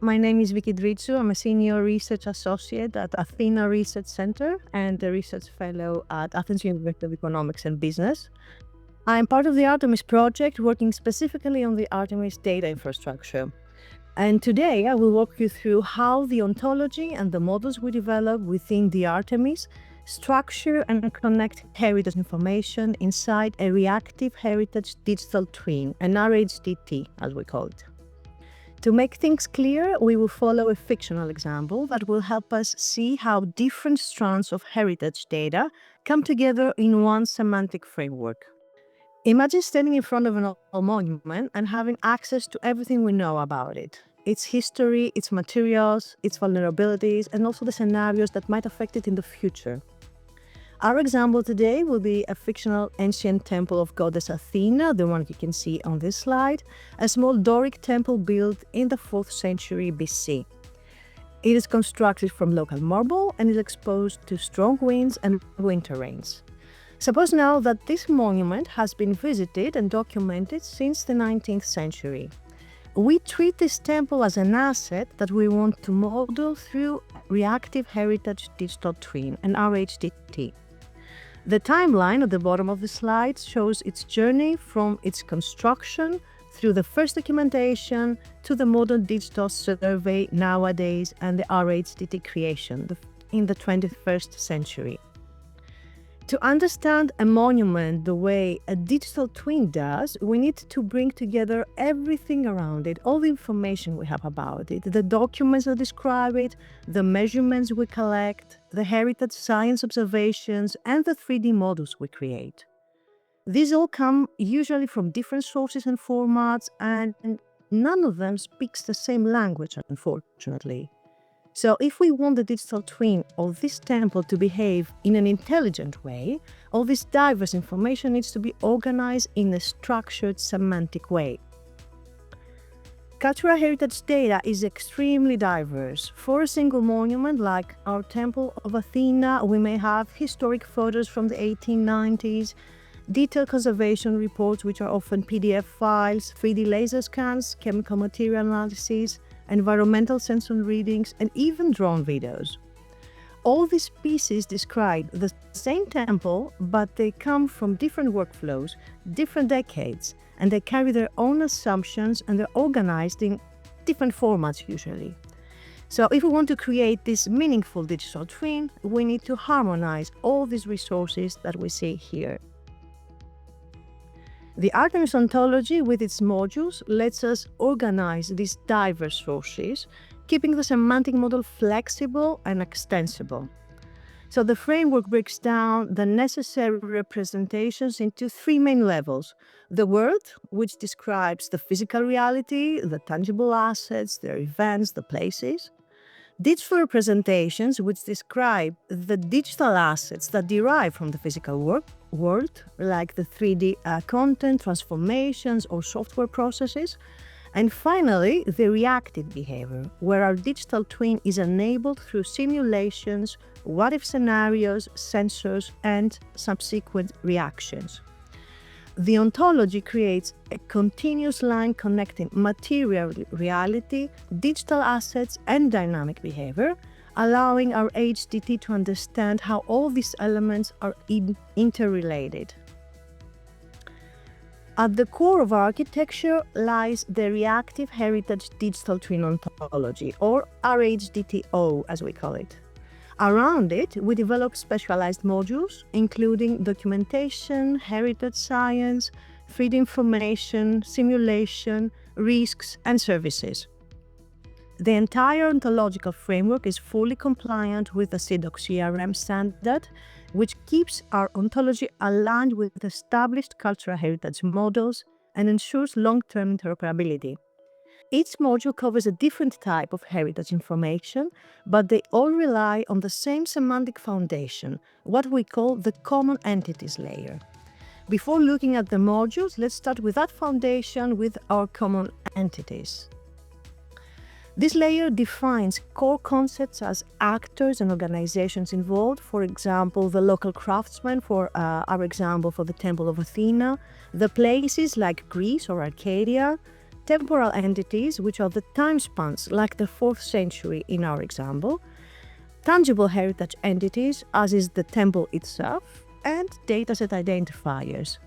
my name is Vicky Dritsu. I'm a Senior Research Associate at Athena Research Center and a Research Fellow at Athens University of Economics and Business. I'm part of the Artemis project, working specifically on the Artemis data infrastructure. And today I will walk you through how the ontology and the models we develop within the Artemis structure and connect heritage information inside a reactive heritage digital twin, an RHDT as we call it. To make things clear, we will follow a fictional example that will help us see how different strands of heritage data come together in one semantic framework. Imagine standing in front of an old monument and having access to everything we know about it. Its history, its materials, its vulnerabilities, and also the scenarios that might affect it in the future. Our example today will be a fictional ancient temple of goddess Athena, the one you can see on this slide, a small Doric temple built in the 4th century BC. It is constructed from local marble and is exposed to strong winds and winter rains. Suppose now that this monument has been visited and documented since the 19th century. We treat this temple as an asset that we want to model through Reactive Heritage Digital Twin, an RHDT. The timeline at the bottom of the slide shows its journey from its construction through the first documentation to the modern digital survey nowadays and the RHDT creation in the 21st century. To understand a monument the way a digital twin does, we need to bring together everything around it, all the information we have about it, the documents that describe it, the measurements we collect, the heritage science observations, and the 3D models we create. These all come usually from different sources and formats, and none of them speaks the same language, unfortunately. So if we want the digital twin of this temple to behave in an intelligent way, all this diverse information needs to be organized in a structured semantic way. Cultural heritage data is extremely diverse. For a single monument like our Temple of Athena, we may have historic photos from the 1890s, detailed conservation reports, which are often PDF files, 3D laser scans, chemical material analysis, environmental sensor readings, and even drone videos. All these pieces describe the same temple, but they come from different workflows, different decades, and they carry their own assumptions and they're organized in different formats usually. So if we want to create this meaningful digital twin, we need to harmonize all these resources that we see here. The Artemis ontology with its modules lets us organize these diverse sources, keeping the semantic model flexible and extensible. So the framework breaks down the necessary representations into 3 main levels. The world, which describes the physical reality, the tangible assets, their events, the places. Digital representations, which describe the digital assets that derive from the physical world, like the 3D content, transformations, or software processes. And finally, the reactive behavior, where our digital twin is enabled through simulations, what-if scenarios, sensors, and subsequent reactions. The ontology creates a continuous line connecting material reality, digital assets, and dynamic behavior, allowing our HDT to understand how all these elements are interrelated. At the core of our architecture lies the Reactive Heritage Digital Twin Ontology, or RHDTO as we call it. Around it, we develop specialized modules, including documentation, heritage science, 3D information, simulation, risks, and services. The entire ontological framework is fully compliant with the CDOC CRM standard, which keeps our ontology aligned with established cultural heritage models and ensures long-term interoperability. Each module covers a different type of heritage information, but they all rely on the same semantic foundation, what we call the common entities layer. Before looking at the modules, let's start with that foundation with our common entities. This layer defines core concepts as actors and organizations involved, for example, the local craftsmen for our example for the Temple of Athena, the places like Greece or Arcadia, temporal entities, which are the time spans, like the 4th century in our example, tangible heritage entities, as is the temple itself, and dataset identifiers.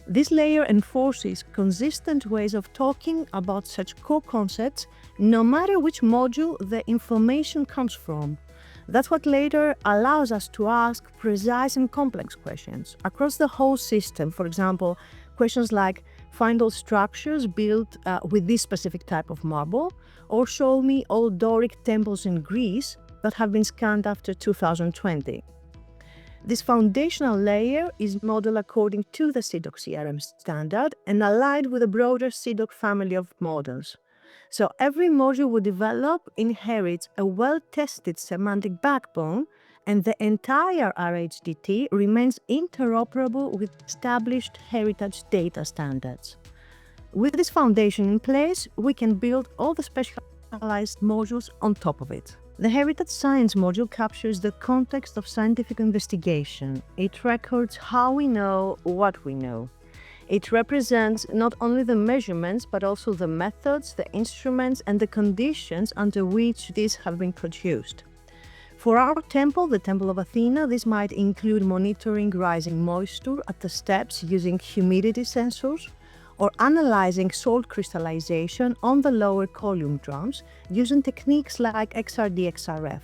This layer enforces consistent ways of talking about such core concepts, no matter which module the information comes from. That's what later allows us to ask precise and complex questions across the whole system. For example, questions like, find all structures built with this specific type of marble, or show me all Doric temples in Greece that have been scanned after 2020. This foundational layer is modeled according to the CDOC CRM standard and aligned with a broader CDOC family of models. So every module we develop inherits a well-tested semantic backbone, and the entire RHDT remains interoperable with established heritage data standards. With this foundation in place, we can build all the specialized modules on top of it. The Heritage Science module captures the context of scientific investigation. It records how we know what we know. It represents not only the measurements, but also the methods, the instruments, and the conditions under which these have been produced. For our temple, the Temple of Athena, this might include monitoring rising moisture at the steps using humidity sensors, or analyzing salt crystallization on the lower column drums using techniques like XRD-XRF.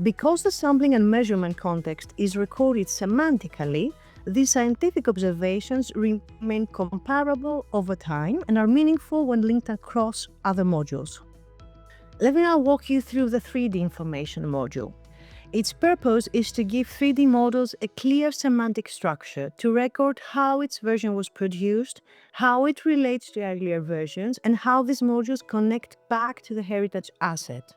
Because the sampling and measurement context is recorded semantically, these scientific observations remain comparable over time and are meaningful when linked across other modules. Let me now walk you through the 3D information module. Its purpose is to give 3D models a clear semantic structure to record how its version was produced, how it relates to earlier versions, and how these modules connect back to the heritage asset.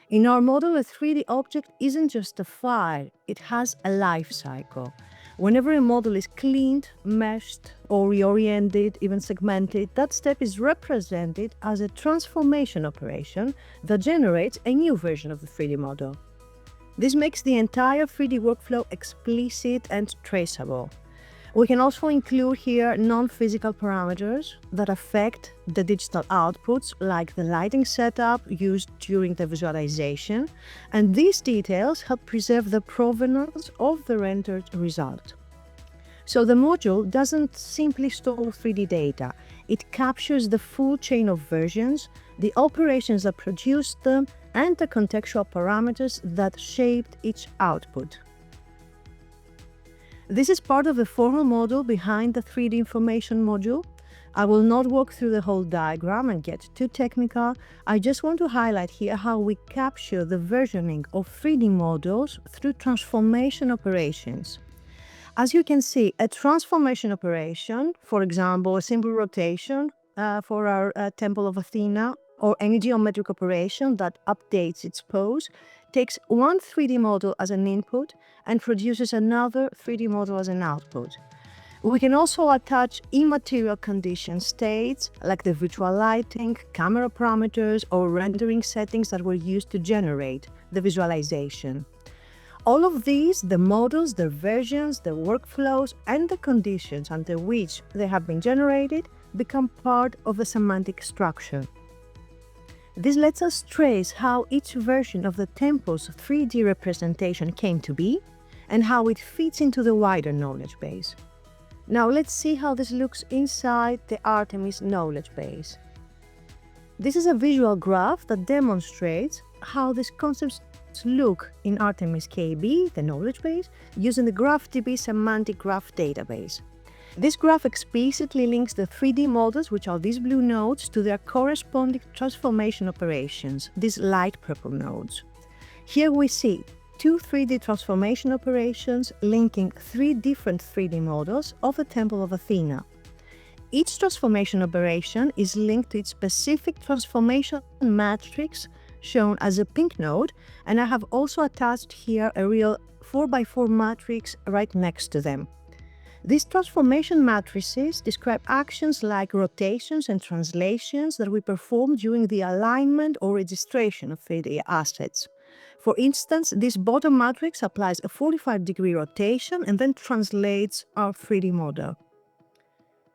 In our model, a 3D object isn't just a file, it has a life cycle. Whenever a model is cleaned, meshed, or reoriented, even segmented, that step is represented as a transformation operation that generates a new version of the 3D model. This makes the entire 3D workflow explicit and traceable. We can also include here non-physical parameters that affect the digital outputs, like the lighting setup used during the visualization, and these details help preserve the provenance of the rendered result. So the module doesn't simply store 3D data, it captures the full chain of versions, the operations that produced them, and the contextual parameters that shaped each output. This is part of the formal model behind the 3D information module. I will not walk through the whole diagram and get too technical. I just want to highlight here how we capture the versioning of 3D models through transformation operations. As you can see, a transformation operation, for example, a simple rotation for our Temple of Athena, or any geometric operation that updates its pose, takes one 3D model as an input and produces another 3D model as an output. We can also attach immaterial condition states like the virtual lighting, camera parameters, or rendering settings that were used to generate the visualization. All of these, the models, their versions, the workflows, and the conditions under which they have been generated, become part of the semantic structure. This lets us trace how each version of the temple's 3D representation came to be and how it fits into the wider knowledge base. Now let's see how this looks inside the Artemis knowledge base. This is a visual graph that demonstrates how these concepts look in Artemis KB, the knowledge base, using the GraphDB semantic graph database. This graph explicitly links the 3D models, which are these blue nodes, to their corresponding transformation operations, these light purple nodes. Here we see two 3D transformation operations linking three different 3D models of the Temple of Athena. Each transformation operation is linked to its specific transformation matrix, shown as a pink node, and I have also attached here a real 4x4 matrix right next to them. These transformation matrices describe actions like rotations and translations that we perform during the alignment or registration of 3D assets. For instance, this bottom matrix applies a 45-degree rotation and then translates our 3D model.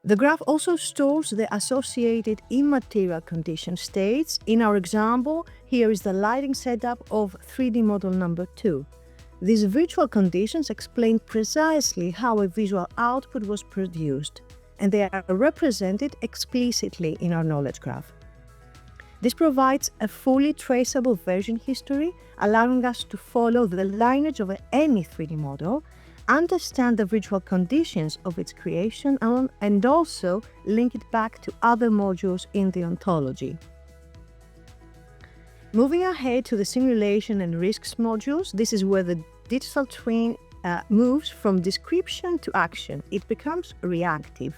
The graph also stores the associated immaterial condition states. In our example, here is the lighting setup of 3D model number 2. These virtual conditions explain precisely how a visual output was produced, and they are represented explicitly in our knowledge graph. This provides a fully traceable version history, allowing us to follow the lineage of any 3D model, understand the virtual conditions of its creation, and also link it back to other modules in the ontology. Moving ahead to the simulation and risks modules, this is where the digital twin moves from description to action. It becomes reactive.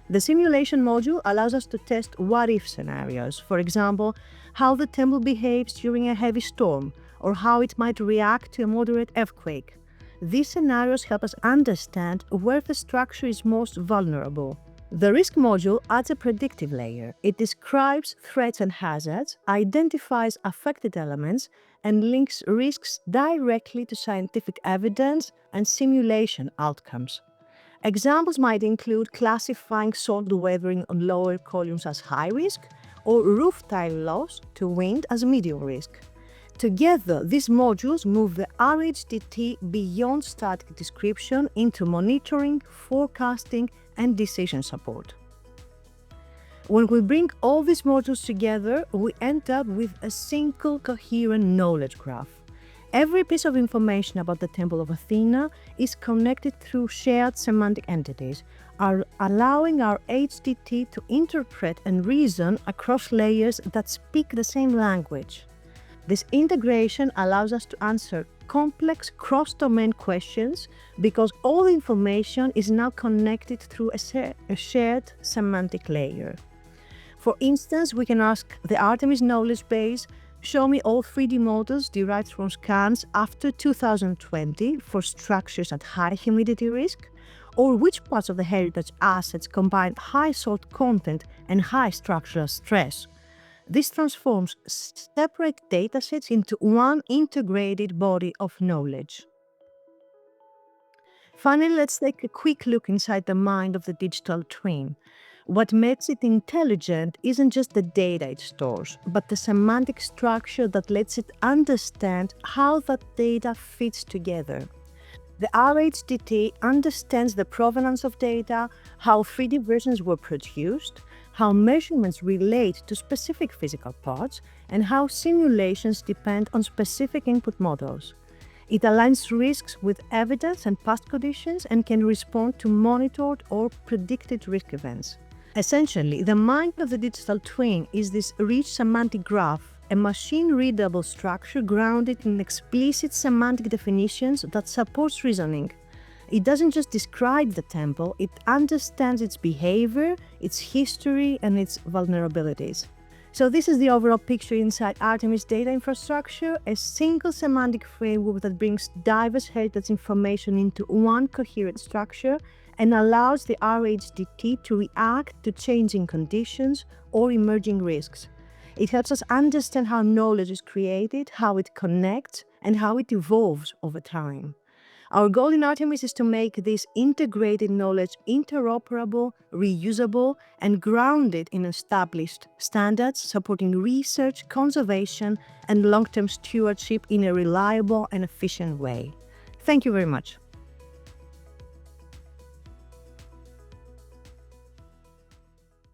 The simulation module allows us to test what-if scenarios, for example, how the temple behaves during a heavy storm, or how it might react to a moderate earthquake. These scenarios help us understand where the structure is most vulnerable. The risk module adds a predictive layer. It describes threats and hazards, identifies affected elements, and links risks directly to scientific evidence and simulation outcomes. Examples might include classifying soil weathering on lower columns as high risk, or roof tile loss to wind as medium risk. Together, these modules move the RHDT beyond static description into monitoring, forecasting, and decision support. When we bring all these modules together, we end up with a single coherent knowledge graph. Every piece of information about the Temple of Athena is connected through shared semantic entities, allowing our HDT to interpret and reason across layers that speak the same language. This integration allows us to answer complex cross-domain questions because all the information is now connected through a shared semantic layer. For instance, we can ask the Artemis knowledge base, show me all 3D models derived from scans after 2020 for structures at high humidity risk, or which parts of the heritage assets combine high salt content and high structural stress. This transforms separate datasets into one integrated body of knowledge. Finally, let's take a quick look inside the mind of the digital twin. What makes it intelligent isn't just the data it stores, but the semantic structure that lets it understand how that data fits together. The RHDT understands the provenance of data, how 3D versions were produced, how measurements relate to specific physical parts, and how simulations depend on specific input models. It aligns risks with evidence and past conditions and can respond to monitored or predicted risk events. Essentially, the mind of the digital twin is this rich semantic graph, a machine-readable structure grounded in explicit semantic definitions that supports reasoning. It doesn't just describe the temple, it understands its behavior, its history, and its vulnerabilities. So this is the overall picture inside Artemis data infrastructure, a single semantic framework that brings diverse heritage information into one coherent structure and allows the RHDT to react to changing conditions or emerging risks. It helps us understand how knowledge is created, how it connects, and how it evolves over time. Our goal in Artemis is to make this integrated knowledge interoperable, reusable, and grounded in established standards, supporting research, conservation, and long-term stewardship in a reliable and efficient way. Thank you very much.